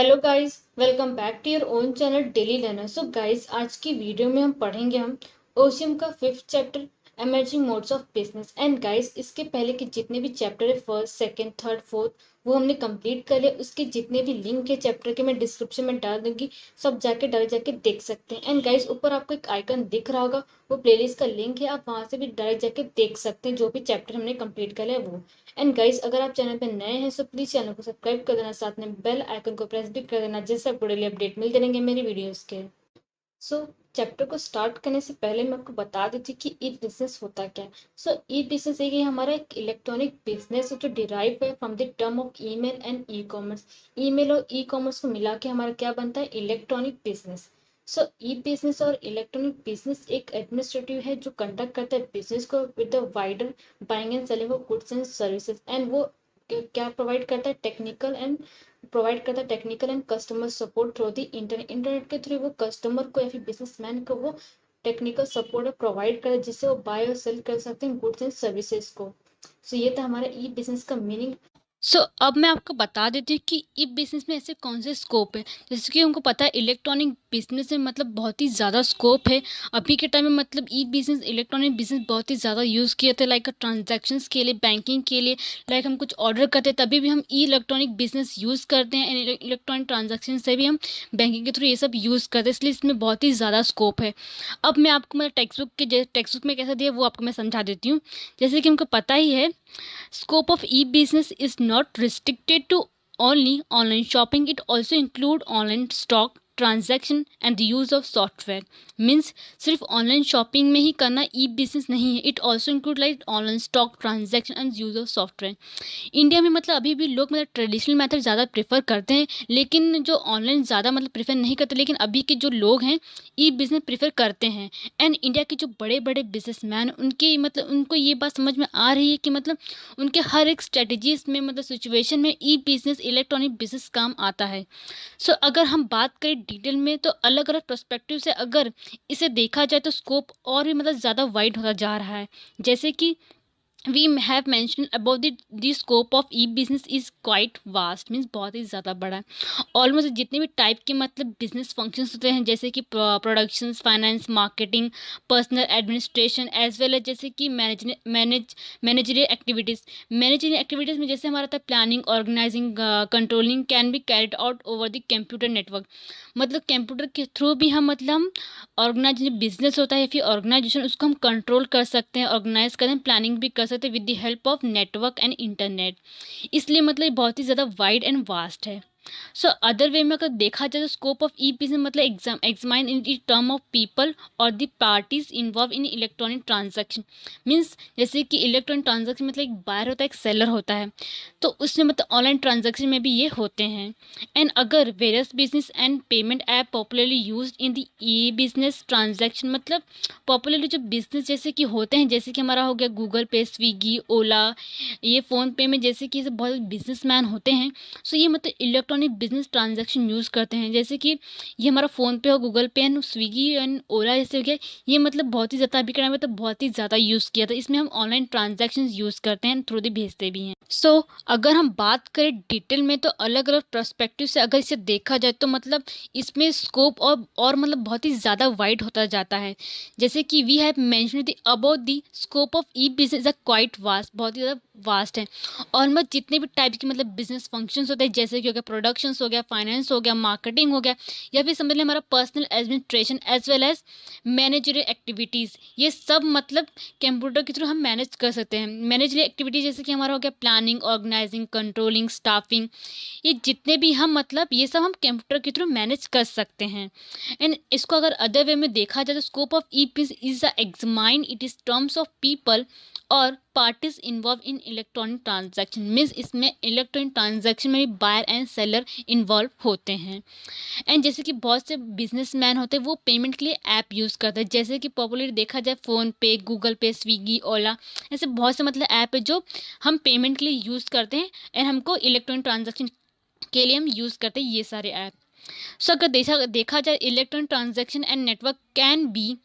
Hello guys, welcome back to your own channel daily learner. So guys, आज की video में हम पढ़ेंगे ओशियम का 5th chapter emerging modes of business. And guys, इसके पहले के जितने भी चैप्टर है, फर्स्ट, सेकंड, थर्ड, फोर्थ, वो हमने कंप्लीट कर लिया। उसके जितने भी लिंक है चैप्टर के मैं डिस्क्रिप्शन में डाल दूंगी, सब जाके डायरेक्ट जाके देख सकते हैं। एंड गाइस, ऊपर आपको एक आइकन दिख रहा होगा, वो प्लेलिस्ट का लिंक है, आप वहां से भी डायरेक्ट जाके देख सकते हैं जो भी चैप्टर हमने कंप्लीट कर लिया वो। एंड गाइस, अगर आप चैनल पे नए हैं तो प्लीज चैनल को सब्सक्राइब कर देना, साथ में बेल आइकन को प्रेस भी कर देना, जिससे आपको डेली अपडेट मिलते रहेंगे मेरी वीडियोस के। सो चैप्टर को स्टार्ट करने से पहले मैं आपको बता देती कि ई बिजनेस होता क्या है। सो ई बिजनेस एक हमारा एक इलेक्ट्रॉनिक बिजनेस है जो डिराइव है from the term of email and e commerce. Email और ई कॉमर्स को मिला के हमारा क्या बनता है, इलेक्ट्रॉनिक बिजनेस। सो ई बिजनेस और इलेक्ट्रॉनिक बिजनेस एक एडमिनिस्ट्रेटिव है जो कंडक्ट करता है बिजनेस को with the wider buying and selling of goods and services. And वो क्या प्रोवाइड करता है, technical and customer support through the internet. Internet के थ्रू वो कस्टमर को या फिर बिजनेसमैन को वो टेक्निकल सपोर्ट प्रोवाइड करे, जिससे वो बाय और सेल कर सकते हैं गुड्स एंड सर्विसेज को। सो ये था हमारा ई बिजनेस का मीनिंग। अब मैं आपको बता देती हूँ कि ई बिज़नेस में ऐसे कौन से स्कोप है। जैसे कि हमको पता है इलेक्ट्रॉनिक बिज़नेस में मतलब बहुत ही ज़्यादा स्कोप है। अभी के टाइम में मतलब ई बिज़नेस इलेक्ट्रॉनिक बिज़नेस बहुत ही ज़्यादा यूज़ किए थे, लाइक ट्रांजैक्शंस के लिए, बैंकिंग के लिए। लाइक हम कुछ ऑर्डर करते हैं तभी भी हम ई इलेक्ट्रॉनिक बिज़नेस यूज़ करते हैं, एंड इलेक्ट्रॉनिक ट्रांजैक्शन से भी हम बैंकिंग के थ्रू ये सब यूज़ करते हैं, इसलिए इसमें बहुत ही ज़्यादा स्कोप है। अब मैं आपको मतलब टेक्स्ट बुक में कैसा दिया वो आपको मैं समझा देती हूँ। जैसे कि हमको पता ही है, scope of e-business is not restricted to only online shopping. It also include online stock transaction and the use of software. Means सिर्फ ऑनलाइन शॉपिंग में ही करना ई बिजनेस नहीं है, it also include like online stock transaction and use of software. India में मतलब अभी भी लोग मतलब ट्रेडिशनल मेथड ज़्यादा प्रेफर करते हैं, लेकिन जो ऑनलाइन ज़्यादा मतलब प्रेफर नहीं करते, लेकिन अभी के जो लोग हैं ई बिज़नेस प्रेफर करते हैं। एंड इंडिया के जो बड़े बड़े बिजनेसमैन, उनके मतलब उनको ये बात समझ में आ रही है कि मतलब उनके हर एक स्ट्रेटजीज में मतलब सिचुएशन में ई बिज़नेस इलेक्ट्रॉनिक बिज़नेस काम आता है। अगर हम बात करें डिटेल में तो अलग अलग पर्सपेक्टिव से अगर इसे देखा जाए तो स्कोप और भी मतलब ज़्यादा वाइड होता जा रहा है। जैसे कि we have mentioned about the scope of e-business is quite vast, means बहुत ही ज़्यादा बड़ा है। ऑलमोस्ट जितने भी टाइप के मतलब बिजनेस फंक्शंस होते हैं, जैसे कि productions, finance, marketing, personnel administration, as well as जैसे कि मैनेजरियल एक्टिविटीज़ में जैसे हमारा था planning, organising, controlling can be carried out over the computer network. मतलब कंप्यूटर के थ्रू भी हम मतलब हम ऑर्गेनाइज बिजनेस होता है या फिर ऑर्गेनाइजेशन, उसको हम कंट्रोल कर सकते हैं, ऑर्गेनाइज कर सकते हैं, प्लानिंग भी कर सकते हैं with the help of network and internet. इसलिए मतलब ये बहुत ही ज़्यादा वाइड एंड वास्ट है। अदर वे में अगर देखा जाए तो स्कोप ऑफ ई बिजनेस मतलब examine in the term of people और the parties involve in electronic transaction. Means जैसे कि इलेक्ट्रॉनिक ट्रांजैक्शन मतलब एक बायर होता है, एक सेलर होता है, तो उसमें मतलब ऑनलाइन ट्रांजैक्शन में भी ये होते हैं। एंड अगर various business and payment app popularly used in the E business transaction, मतलब पॉपुलरली जो बिजनेस जैसे कि होते हैं, जैसे कि हमारा हो गया गूगल पे, स्विगी, ओला, ये फ़ोन पे में जैसे कि ये सब बहुत बिजनेसमैन होते हैं। ये मतलब इलेक्ट्रॉनिक बिजनेस ट्रांजैक्शन यूज़ करते हैं। जैसे कि ये हमारा फ़ोन पे और गूगल पे एंड स्विगी एंड ओला जैसे हो गया, ये मतलब बहुत ही ज़्यादा अभी के टाइम में तो बहुत ही ज़्यादा यूज़ किया था। इसमें हम ऑनलाइन ट्रांजैक्शन यूज़ करते हैं, थ्रू दी भेजते भी हैं। अगर हम बात करें डिटेल में तो अलग अलग पर्सपेक्टिव से अगर इसे देखा जाए तो मतलब इसमें स्कोप और मतलब बहुत ही ज़्यादा वाइड होता जाता है। जैसे कि we have mention the about the scope of e business a quite vast, बहुत ही ज़्यादा वास्ट है। और मतलब जितने भी टाइप के मतलब बिजनेस फंक्शंस होते हैं, जैसे कि हो गया प्रोडक्शंस, हो गया फाइनेंस, हो गया मार्केटिंग, हो गया या फिर समझ लें हमारा personal administration as well as managerial activities, ये सब मतलब कंप्यूटर के थ्रू हम मैनेज कर सकते हैं। मैनेजरियल एक्टिविटीज जैसे कि हमारा हो गया प्लानिंग, ऑर्गेनाइजिंग, कंट्रोलिंग, स्टाफिंग, ये जितने भी हम मतलब ये सब हम कंप्यूटर के थ्रू मैनेज कर सकते हैं। एंड इसको अगर अदर वे में देखा जाए तो scope of e is the examine it is terms of people और parties involve in electronic transaction. Means इसमें इलेक्ट्रॉनिक ट्रांजैक्शन में भी बायर एंड सेलर इन्वॉल्व होते हैं। एंड जैसे कि बहुत से बिजनेसमैन होते हैं वो पेमेंट के लिए ऐप यूज़ करते हैं, जैसे कि पॉपुलर देखा जाए फ़ोन पे, गूगल पे, स्विगी, ओला, ऐसे बहुत से मतलब ऐप है जो हम पेमेंट के लिए यूज़ करते हैं एंड हमको इलेक्ट्रॉनिक ट्रांजैक्शन के लिए हम यूज़ करते हैं ये सारे ऐप। अगर देखा जाए electronic transaction and network can be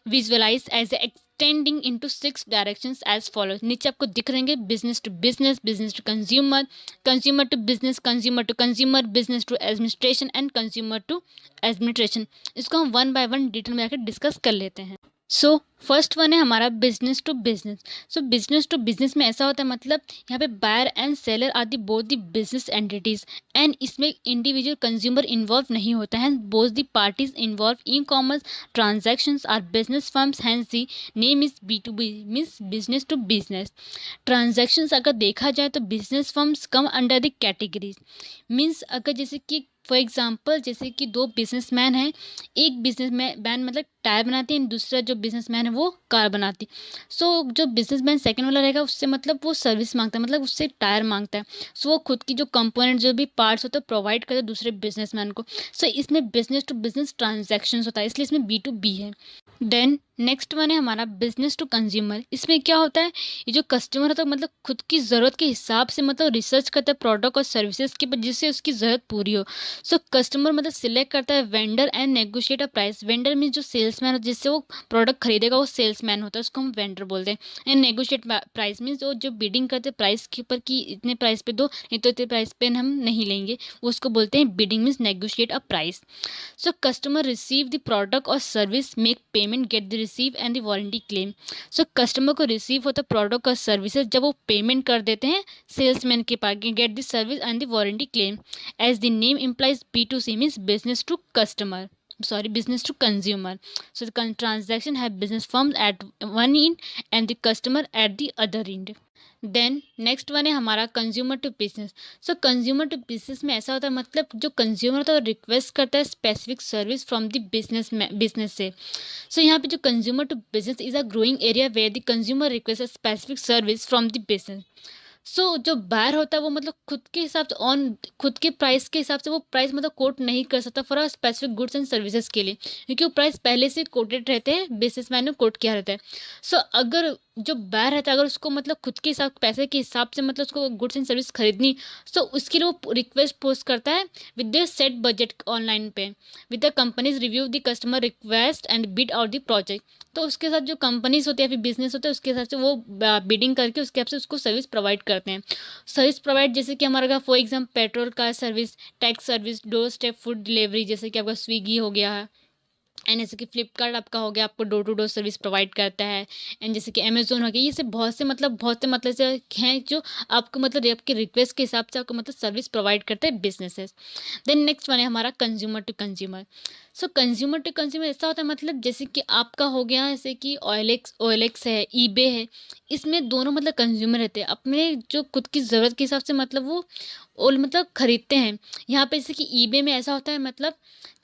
visualized as the extending into 6 directions as follows। नीचे आपको दिख रहेंगे business to business, business to consumer, consumer to business, consumer to consumer, business to administration and consumer to administration. इसको हम one by one detail में आकर discuss कर लेते हैं। सो फर्स्ट वन है हमारा business to business. So business to business में ऐसा होता है मतलब यहाँ पे buyer and seller are the both the business entities and इसमें इंडिविजुअल कंज्यूमर इन्वॉल्व नहीं होता है। Both the parties involve e commerce transactions are business firms, hence the name is B2B means business to business. Transactions अगर देखा जाए तो business firms come under the categories means अगर जैसे कि फॉर एग्जाम्पल जैसे कि दो बिजनेसमैन हैं, एक बिजनेसमैन मतलब टायर बनाते हैं, दूसरा जो बिजनेसमैन है वो कार बनाती। सो जो बिजनेसमैन सेकंड वाला रहेगा उससे मतलब वो सर्विस मांगता है, मतलब उससे टायर मांगता है। सो वो खुद की जो कंपोनेंट जो भी पार्ट्स होते हैं प्रोवाइड करता है दूसरे बिजनेसमैन को। सो इसमें बिजनेस टू बिजनेस ट्रांजैक्शंस होता है, इसलिए इसमें B2B है। देन नेक्स्ट वन है हमारा बिजनेस टू कंज्यूमर। इसमें क्या होता है, ये जो कस्टमर होता है मतलब खुद की ज़रूरत के हिसाब से मतलब रिसर्च करता है प्रोडक्ट और सर्विसेज के, जिससे उसकी ज़रूरत पूरी हो। सो कस्टमर मतलब सिलेक्ट करता है vendor and negotiate a price. Vendor mean जो सेल्समैन होता है जिससे वो प्रोडक्ट खरीदेगा वो सेल्समैन होता है, उसको हम वेंडर बोलते हैं। एंड नेगोशिएट प्राइस मीन्स वो जो बिडिंग करते हैं प्राइस के ऊपर कि इतने प्राइस पे दो, नहीं तो इतने प्राइस पे हम नहीं लेंगे, वो उसको बोलते हैं bidding means negotiate a price. So customer receive the product और service, make payment, get the receive and the warranty claim. So customer को रिसीव होता है प्रोडक्ट और सर्विसेज जब वो पेमेंट कर देते हैं सेल्समैन के पास, get the service and the warranty claim. As the name implies, B2C means business to customer. Sorry, business to consumer. So the transaction have business firms at one end and the customer at the other end. Then next one है हमारा consumer to business. So consumer to business में ऐसा होता है मतलब जो consumer होता है वो रिक्वेस्ट करता है specific service from the business से। सो यहाँ पे जो consumer to business is a growing area where the consumer request specific service from the business. So जो बायर होता है वो मतलब खुद के हिसाब से खुद के प्राइस के हिसाब से वो प्राइस मतलब कोट नहीं कर सकता for a specific goods and services के लिए, क्योंकि वो प्राइस पहले से कोटेड रहते हैं, बिजनेसमैन ने कोट किया रहता है। सो अगर जो बायर रहता है अगर उसको मतलब खुद के हिसाब पैसे के हिसाब से मतलब उसको गुड्स एंड सर्विस खरीदनी, सो उसके लिए वो रिक्वेस्ट पोस्ट करता है with the set budget online पे, with the companies review the customer request and bid out the project. तो उसके साथ जो कंपनीज होती है या फिर बिजनेस होता है उसके हिसाब से वो बिडिंग करके उसके हिसाब से उसको सर्विस प्रोवाइड करते हैं। सर्विस प्रोवाइड जैसे कि हमारा फॉर एग्जाम्पल पेट्रोल का service, tax service, door step food delivery जैसे कि आपका स्विगी हो गया है, एंड जैसे कि फ्लिपकार्ट आपका हो गया आपको door to door service provide करता है, एंड जैसे कि अमेजोन हो गया, ये सब बहुत से मतलब से हैं जो आपको मतलब आपके रिक्वेस्ट के हिसाब से आपको मतलब सर्विस प्रोवाइड करते हैं बिजनेसेस। देन नेक्स्ट वन है हमारा consumer to consumer. So consumer to consumer ऐसा होता है मतलब जैसे कि आपका हो गया जैसे कि OLX है, ईबे है, इसमें दोनों मतलब कंज्यूमर रहते हैं, अपने जो खुद की ज़रूरत के हिसाब से मतलब वो मतलब खरीदते हैं। यहाँ पे जैसे कि ईबे में ऐसा होता है मतलब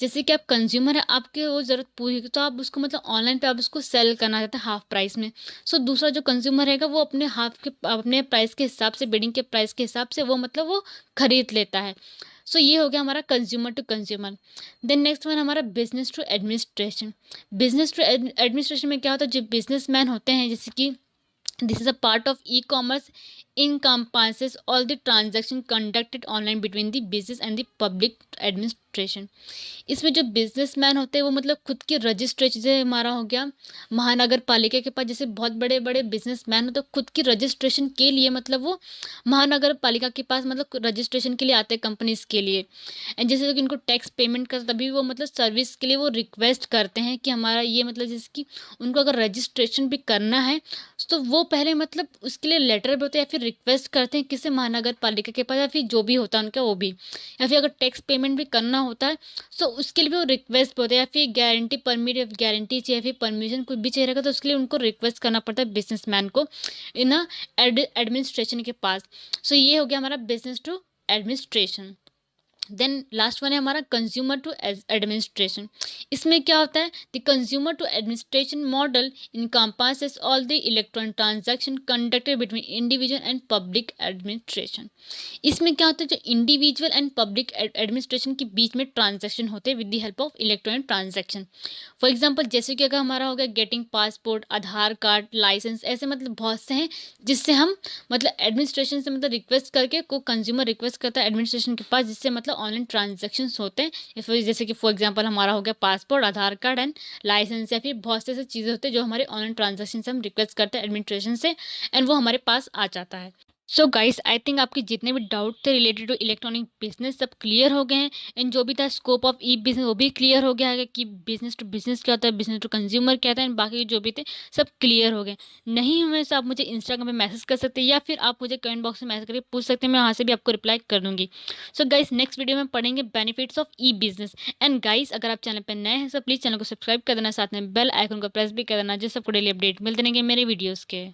जैसे कि आप कंज्यूमर है, आपके वो ज़रूरत पूरी तो आप उसको मतलब ऑनलाइन पे आप उसको सेल करना चाहते हैं हाफ प्राइस में। सो दूसरा जो कंज्यूमर रहेगा वो अपने प्राइस के हिसाब से, बिडिंग के प्राइस के हिसाब से वो मतलब वो खरीद लेता है। सो ये हो गया हमारा consumer to consumer. Then next one हमारा business to administration. Business to administration में क्या होता है, जो बिजनेसमैन होते हैं जैसे कि this is a part of e-commerce encompasses all the transaction conducted online between the business and the public administration। इसमें जो बिजनेसमैन होते हैं वो मतलब खुद की रजिस्ट्रेशन, जैसे हमारा हो गया महानगर पालिका के पास जैसे बहुत बड़े बड़े बिजनेसमैन होते हैं खुद की रजिस्ट्रेशन के लिए मतलब वो महानगर पालिका के पास मतलब रजिस्ट्रेशन के लिए आते हैं कंपनीज के लिए, एंड जैसे कि उनको टैक्स पेमेंट कर तभी वो मतलब सर्विस के लिए वो रिक्वेस्ट करते हैं कि हमारा ये मतलब जैसे कि उनको अगर रजिस्ट्रेशन भी करना है तो वो पहले मतलब उसके लिए लेटर भी होते हैं या फिर रिक्वेस्ट करते हैं किसी महानगर पालिका के पास या फिर जो भी होता है उनका वो भी, या फिर अगर टैक्स पेमेंट भी करना होता है तो उसके लिए भी वो रिक्वेस्ट भी होता है, या फिर गारंटी परमिट या गारंटी चाहिए फिर परमिशन कुछ भी चाहिए रहेगा तो उसके लिए उनको रिक्वेस्ट करना पड़ता है बिजनेसमैन को इन एडमिनिस्ट्रेशन के पास। सो ये हो गया हमारा business to administration. Then last one है हमारा कंज्यूमर टू एडमिनिस्ट्रेशन। इसमें क्या होता है, the consumer to administration model encompasses all the electronic transaction conducted between individual and public administration. इसमें क्या होता है, जो इंडिविजुअल एंड पब्लिक एडमिनिस्ट्रेशन के बीच में ट्रांजैक्शन होते हैं with the help of electronic transaction. For example जैसे कि अगर हमारा हो गया getting passport, Aadhaar card, licence, ऐसे मतलब बहुत से हैं जिससे हम मतलब एडमिनिस्ट्रेशन से मतलब रिक्वेस्ट करके को कंज्यूमर रिक्वेस्ट करता है एडमिनिस्ट्रेशन के पास जिससे मतलब ऑनलाइन ट्रांजैक्शंस होते हैं, जैसे कि फॉर एग्जांपल हमारा हो गया passport, Aadhaar card and licence, या फिर बहुत से ऐसी चीज़ें होती हैं जो हमारे ऑनलाइन ट्रांजैक्शन से हम रिक्वेस्ट करते हैं एडमिनिस्ट्रेशन से, एंड वो हमारे पास आ जाता है। सो गाइस, आई थिंक आपके जितने भी डाउट थे रिलेटेड टू इलेक्ट्रॉनिक बिजनेस सब क्लियर हो गए हैं, एंड जो भी था स्कोप ऑफ ई बिजनेस वो भी क्लियर हो गया है कि बिजनेस टू बिजनेस क्या होता है, बिजनेस टू कंज्यूमर क्या होता है, एंड बाकी जो भी थे सब क्लियर हो गए। नहीं हुए तो आप मुझे इंस्टाग्राम पे मैसेज कर सकते हैं, या फिर आप मुझे कमेंट बॉक्स में मैसेज करके पूछ सकते हैं, मैं वहाँ से भी आपको रिप्लाई कर दूंगी। सो गाइस, नेक्स्ट वीडियो में पढ़ेंगे benefits of e business. And guys, अगर आप चैनल पर नए हैं तो प्लीज़ चैनल को सब्सक्राइब कर देना, साथ में बेल आइकन को प्रेस भी कर देना, जिससे आपको डेली अपडेट मिलते रहेंगे मेरे वीडियोज़ के।